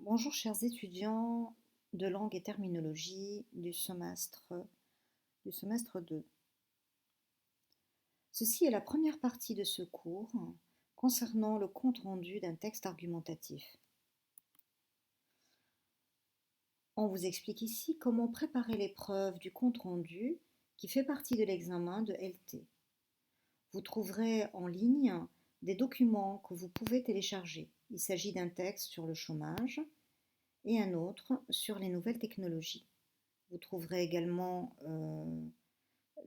Bonjour chers étudiants de langue et terminologie du semestre 2. Ceci est la première partie de ce cours concernant le compte-rendu d'un texte argumentatif. On vous explique ici comment préparer l'épreuve du compte-rendu qui fait partie de l'examen de LT. Vous trouverez en ligne des documents que vous pouvez télécharger. Il s'agit d'un texte sur le chômage et un autre sur les nouvelles technologies. Vous trouverez également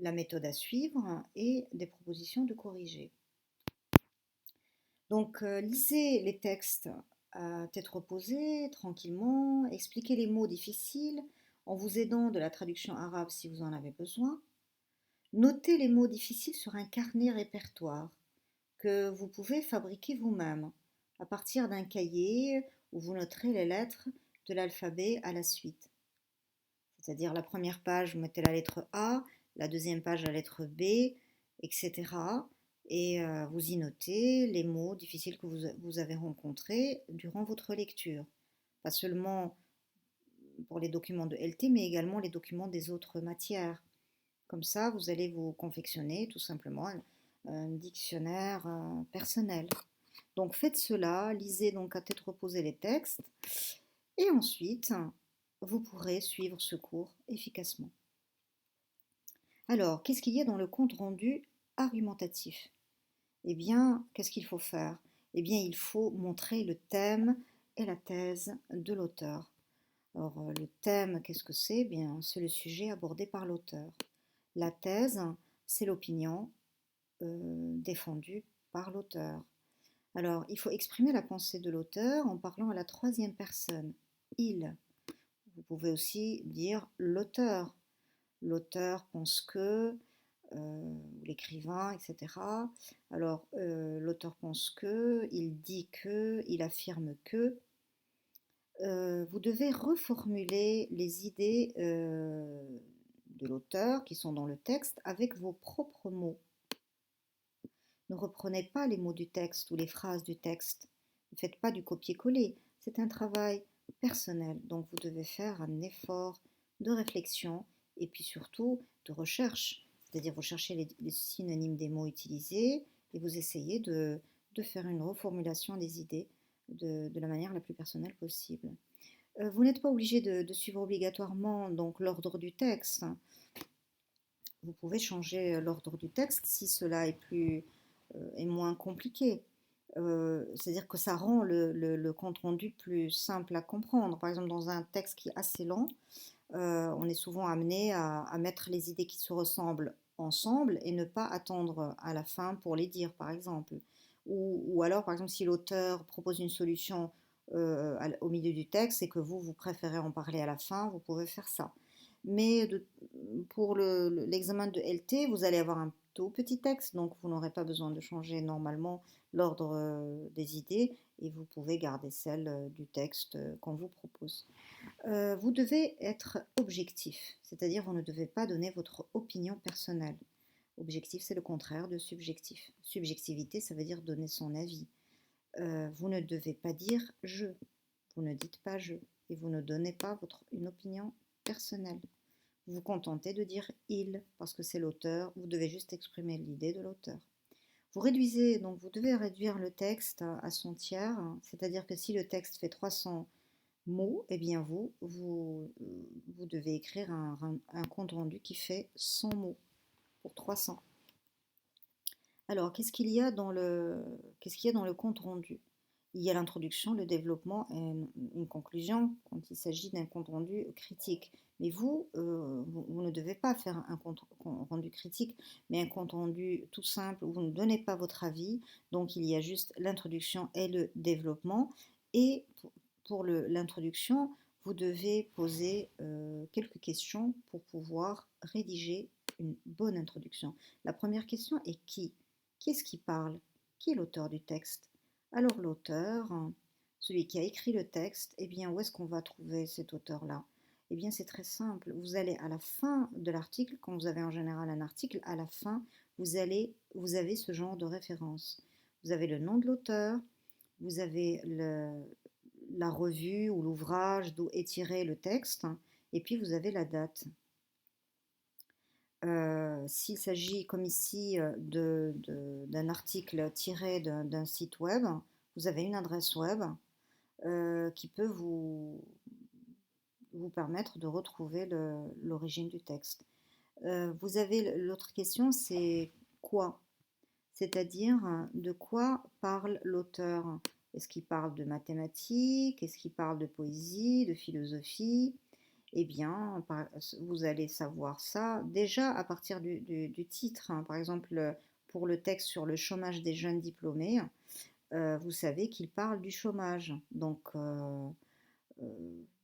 la méthode à suivre et des propositions de corriger. Donc, lisez les textes à tête reposée, tranquillement, expliquez les mots difficiles en vous aidant de la traduction arabe si vous en avez besoin. Notez les mots difficiles sur un carnet répertoire que vous pouvez fabriquer vous-même à partir d'un cahier où vous noterez les lettres de l'alphabet à la suite. C'est-à-dire la première page, vous mettez la lettre A, la deuxième page, la lettre B, etc. Et vous y notez les mots difficiles que vous avez rencontrés durant votre lecture. Pas seulement pour les documents de LT, mais également les documents des autres matières. Comme ça, vous allez vous confectionner tout simplement un dictionnaire personnel. Donc faites cela, lisez donc à tête reposée les textes, et ensuite, vous pourrez suivre ce cours efficacement. Alors, qu'est-ce qu'il y a dans le compte-rendu argumentatif? Eh bien, qu'est-ce qu'il faut faire? Eh bien, il faut montrer le thème et la thèse de l'auteur. Alors, le thème, qu'est-ce que c'est? Eh bien, c'est le sujet abordé par l'auteur. La thèse, c'est l'opinion défendue par l'auteur. Alors, il faut exprimer la pensée de l'auteur en parlant à la troisième personne. Il. Vous pouvez aussi dire l'auteur. L'auteur pense que, l'écrivain, etc. Alors, l'auteur pense que, il dit que, il affirme que. Vous devez reformuler les idées de l'auteur qui sont dans le texte avec vos propres mots. Ne reprenez pas les mots du texte ou les phrases du texte. Ne faites pas du copier-coller. C'est un travail personnel. Donc vous devez faire un effort de réflexion et puis surtout de recherche. C'est-à-dire vous cherchez les synonymes des mots utilisés et vous essayez de faire une reformulation des idées de la manière la plus personnelle possible. Vous n'êtes pas obligé de suivre obligatoirement donc l'ordre du texte. Vous pouvez changer l'ordre du texte si cela est moins compliqué. C'est-à-dire que ça rend le compte-rendu plus simple à comprendre. Par exemple, dans un texte qui est assez lent, on est souvent amené à mettre les idées qui se ressemblent ensemble et ne pas attendre à la fin pour les dire, par exemple. Ou alors, par exemple, si l'auteur propose une solution au milieu du texte et que vous préférez en parler à la fin, vous pouvez faire ça. Mais pour l'examen de LT, vous allez avoir un tout petit texte, donc vous n'aurez pas besoin de changer normalement l'ordre des idées et vous pouvez garder celle du texte qu'on vous propose. Vous devez être objectif, c'est-à-dire vous ne devez pas donner votre opinion personnelle. Objectif, c'est le contraire de subjectif. Subjectivité, ça veut dire donner son avis. Vous ne devez pas dire je, vous ne dites pas je, et vous ne donnez pas une opinion personnelle. Vous vous contentez de dire il, parce que c'est l'auteur, vous devez juste exprimer l'idée de l'auteur. Vous réduisez, donc vous devez réduire le texte à son tiers, c'est-à-dire que si le texte fait 300 mots, eh bien vous devez écrire un compte-rendu qui fait 100 mots pour 300. Alors, qu'est-ce qu'il y a dans le compte-rendu? Il y a l'introduction, le développement et une conclusion quand il s'agit d'un compte-rendu critique. Mais vous ne devez pas faire un compte-rendu critique, mais un compte-rendu tout simple où vous ne donnez pas votre avis. Donc, il y a juste l'introduction et le développement. Et pour l'introduction, vous devez poser quelques questions pour pouvoir rédiger une bonne introduction. La première question est qui? Qui est-ce qui parle? Qui est l'auteur du texte? Alors l'auteur, celui qui a écrit le texte, eh bien où est-ce qu'on va trouver cet auteur-là? Eh bien c'est très simple. Vous allez à la fin de l'article, quand vous avez en général un article, à la fin, vous avez ce genre de référence. Vous avez le nom de l'auteur, vous avez la revue ou l'ouvrage d'où est tiré le texte, et puis vous avez la date. S'il s'agit, comme ici, d'un article tiré d'un site web, vous avez une adresse web qui peut vous permettre de retrouver l'origine du texte. Vous avez l'autre question, c'est quoi? C'est-à-dire de quoi parle l'auteur? Est-ce qu'il parle de mathématiques? Est-ce qu'il parle de poésie, de philosophie? Eh bien, vous allez savoir ça déjà à partir du titre, hein. Par exemple, pour le texte sur le chômage des jeunes diplômés, vous savez qu'il parle du chômage. Donc, vous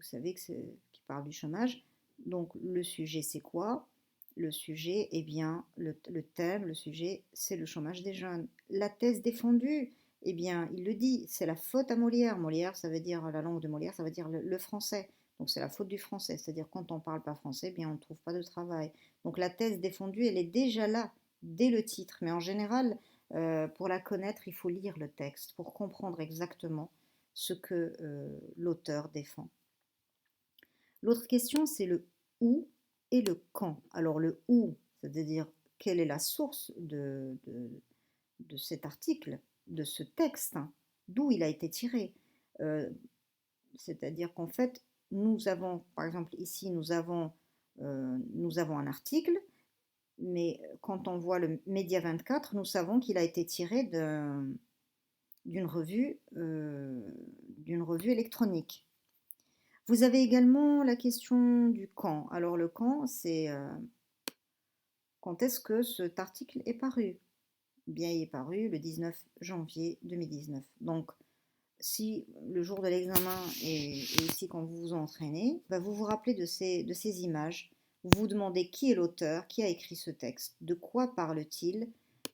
savez qu'il parle du chômage. Donc, le sujet, c'est quoi? Le sujet, eh bien, le thème, le sujet, c'est le chômage des jeunes. La thèse défendue, eh bien, il le dit, c'est la faute à Molière. Molière, ça veut dire, la langue de Molière, ça veut dire le français. Donc, c'est la faute du français. C'est-à-dire, quand on ne parle pas français, eh bien, on ne trouve pas de travail. Donc, la thèse défendue, elle est déjà là, dès le titre. Mais en général, pour la connaître, il faut lire le texte pour comprendre exactement ce que l'auteur défend. L'autre question, c'est le où et le quand. Alors le où, c'est-à-dire quelle est la source de cet article, de ce texte, hein, d'où il a été tiré. Euh, C'est-à-dire qu'en fait, nous avons, par exemple ici, nous avons un article, mais quand on voit le Média 24, nous savons qu'il a été tiré d'une revue électronique. Vous avez également la question du quand. Alors le quand, c'est quand est-ce que cet article est paru? Bien, il est paru le 19 janvier 2019. Donc, si le jour de l'examen est ici quand vous vous entraînez, bah, vous vous rappelez de ces images. Vous vous demandez qui est l'auteur, qui a écrit ce texte, de quoi parle-t-il,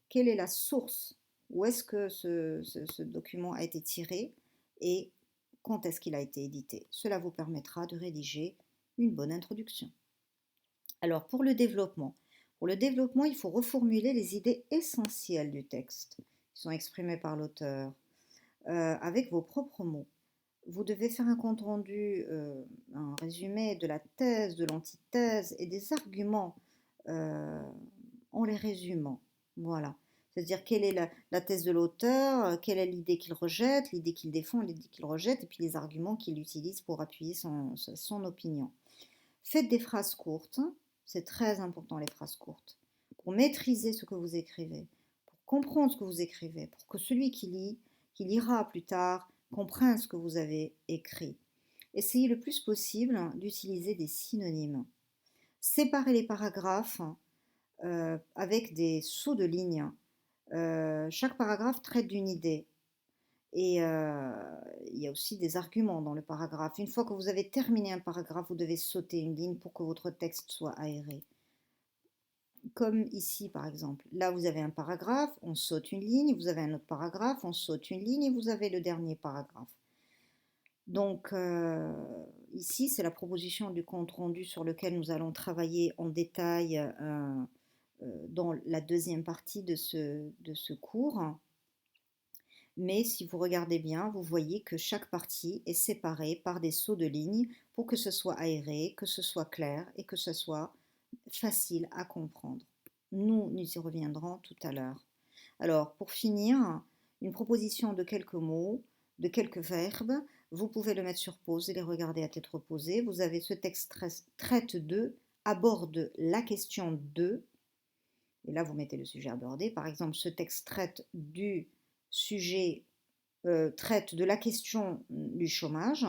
quelle est la source, où est-ce que ce document a été tiré et quand est-ce qu'il a été édité. Cela vous permettra de rédiger une bonne introduction. Alors pour le développement, il faut reformuler les idées essentielles du texte qui sont exprimées par l'auteur avec vos propres mots. Vous devez faire un compte-rendu, un résumé de la thèse, de l'antithèse et des arguments euh, en les résumant. Voilà. C'est-à-dire quelle est la thèse de l'auteur, quelle est l'idée qu'il rejette, l'idée qu'il défend, l'idée qu'il rejette, et puis les arguments qu'il utilise pour appuyer son opinion. Faites des phrases courtes, c'est très important les phrases courtes, pour maîtriser ce que vous écrivez, pour comprendre ce que vous écrivez, pour que celui qui lira plus tard, comprenne ce que vous avez écrit. Essayez le plus possible d'utiliser des synonymes. Séparez les paragraphes avec des sauts de ligne. Chaque paragraphe traite d'une idée. Et il y a aussi des arguments dans le paragraphe. Une fois que vous avez terminé un paragraphe, vous devez sauter une ligne pour que votre texte soit aéré. Comme ici, par exemple. Là, vous avez un paragraphe, on saute une ligne, vous avez un autre paragraphe, on saute une ligne et vous avez le dernier paragraphe. Donc, ici, c'est la proposition du compte-rendu sur lequel nous allons travailler en détail dans la deuxième partie de ce cours. Mais si vous regardez bien, vous voyez que chaque partie est séparée par des sauts de ligne pour que ce soit aéré, que ce soit clair et que ce soit facile à comprendre. Nous y reviendrons tout à l'heure. Alors, pour finir, une proposition de quelques mots, de quelques verbes. Vous pouvez le mettre sur pause et les regarder à tête reposée. Vous avez ce texte traite de, aborde la question de, et là vous mettez le sujet abordé. Par exemple, ce texte traite du sujet, traite de la question du chômage.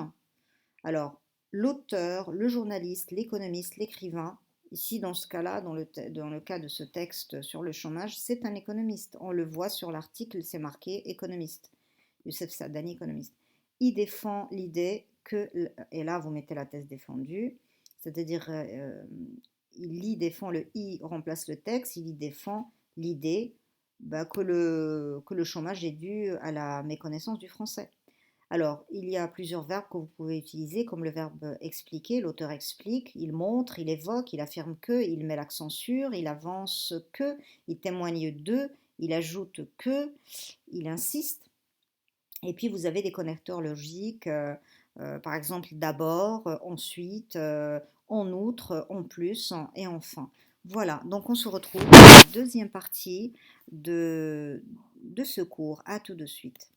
Alors, l'auteur, le journaliste, l'économiste, l'écrivain, ici dans ce cas-là, dans le cas de ce texte sur le chômage, c'est un économiste. On le voit sur l'article, c'est marqué économiste. Youssef Saadani, économiste. Il défend l'idée que, et là vous mettez la thèse défendue, c'est-à-dire il y défend le i remplace le texte, il y défend l'idée que le chômage est dû à la méconnaissance du français. Alors, il y a plusieurs verbes que vous pouvez utiliser, comme le verbe expliquer, l'auteur explique, il montre, il évoque, il affirme que, il met l'accent sur, il avance que, il témoigne de, il ajoute que, il insiste. Et puis vous avez des connecteurs logiques, par exemple d'abord, ensuite, en outre, en plus et enfin. Voilà, donc on se retrouve dans la deuxième partie de ce cours. À tout de suite.